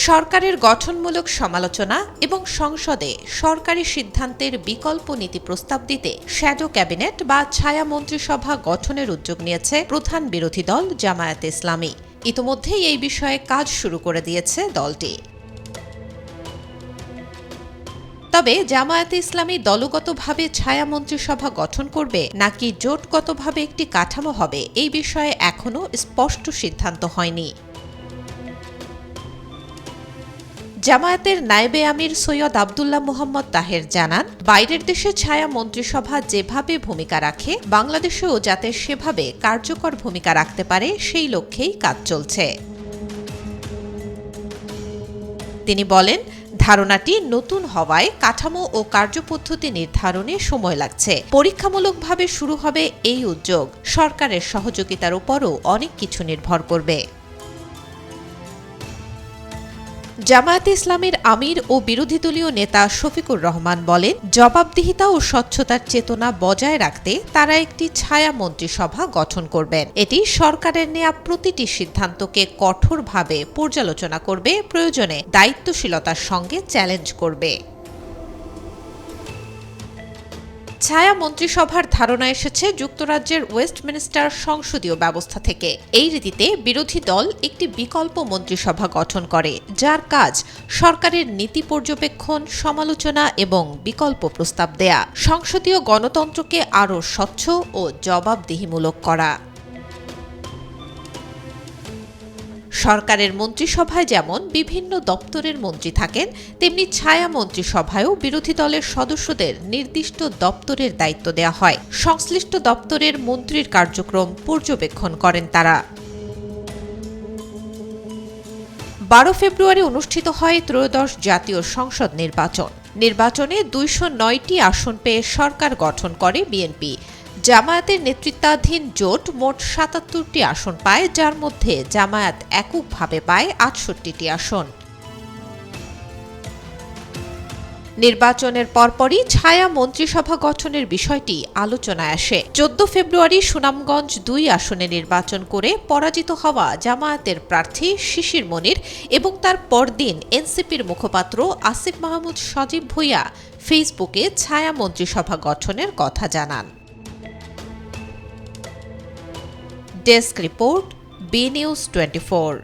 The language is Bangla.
সরকারের গঠনমূলক সমালোচনা এবং সংসদে সরকারি সিদ্ধান্তের বিকল্প নীতি প্রস্তাব দিতে শ্যাডো ক্যাবিনেট বা ছায়া মন্ত্রিসভা গঠনের উদ্যোগ নিয়েছে প্রধান বিরোধী দল জামায়াতে ইসলামী। ইতোমধ্যেই এই বিষয়ে কাজ শুরু করে দিয়েছে দলটি। তবে জামায়াতে ইসলামী দলগতভাবে ছায়া মন্ত্রিসভা গঠন করবে নাকি জোটগতভাবে একটি কাঠামো হবে, এই বিষয়ে এখনও স্পষ্ট সিদ্ধান্ত হয়নি। জামায়াতের নায়েবে আমির সৈয়দ আবদুল্লাহ মোহাম্মদ তাহের জানান, বাইরের দেশে ছায়া মন্ত্রিসভা যেভাবে ভূমিকা রাখে বাংলাদেশেও যাতে সেভাবে কার্যকর ভূমিকা রাখতে পারে সেই লক্ষ্যেই কাজ চলছে। তিনি বলেন, ধারণাটি নতুন হওয়ায় কাঠামো ও কার্যপদ্ধতি নির্ধারণে সময় লাগছে। পরীক্ষামূলকভাবে শুরু হবে এই উদ্যোগ। সরকারের সহযোগিতার উপরও অনেক কিছু নির্ভর করবে। জামায়াতে ইসলামীর আমির ও বিরোধী দলীয় নেতা শফিকুর রহমান বলেন, জবাবদিহিতা ও স্বচ্ছতার চেতনা বজায় রাখতে তারা একটি ছায়া মন্ত্রিসভা গঠন করবেন। এটি সরকারের নেয়া প্রতিটি সিদ্ধান্তকে কঠোরভাবে পর্যালোচনা করবে, প্রয়োজনে দায়িত্বশীলতার সঙ্গে চ্যালেঞ্জ করবে। ছায়া মন্ত্রিসভার ধারণা এসেছে যুক্তরাজ্যের ওয়েস্টমিনস্টার সংসদীয় ব্যবস্থা থেকে। এই রীতিতে বিরোধী দল একটি বিকল্প মন্ত্রিসভা গঠন করে, যার কাজ সরকারের নীতি পর্যবেক্ষণ, সমালোচনা এবং বিকল্প প্রস্তাব দেয়া, সংসদীয় গণতন্ত্রকে আরও স্বচ্ছ ও জবাবদিহিমূলক করা। সরকারের মন্ত্রিসভায় যেমন বিভিন্ন দপ্তরের মন্ত্রী থাকেন, তেমনি ছায়া মন্ত্রিসভায়ও বিরোধী দলের সদস্যদের নির্দিষ্ট দপ্তরের দায়িত্ব দেওয়া হয়। সংশ্লিষ্ট দপ্তরের মন্ত্রীর কার্যক্রম পর্যবেক্ষণ করেন তারা। 12 ফেব্রুয়ারি অনুষ্ঠিত হয় ত্রয়োদশ জাতীয় সংসদ নির্বাচনে 209টি আসন পেয়ে সরকার গঠন করে বিএনপি। জামায়াতের নেতৃত্বাধীন জোট মোট 77টি আসন পায়, যার মধ্যে জামায়াত এককভাবে পায় 68টি আসন। নির্বাচনের পরপরই ছায়া মন্ত্রিসভা গঠনের বিষয়টি আলোচনায় আসে। 14 ফেব্রুয়ারি সুনামগঞ্জ 2 আসনে নির্বাচন করে পরাজিত হওয়া জামায়াতের প্রার্থী শিশির মনির এবং তার পরদিন এনসিপির মুখপাত্র আসিফ মাহমুদ সজীব ভূঁইয়া ফেসবুকে ছায়া মন্ত্রিসভা গঠনের কথা জানান। Desk report, B news 24।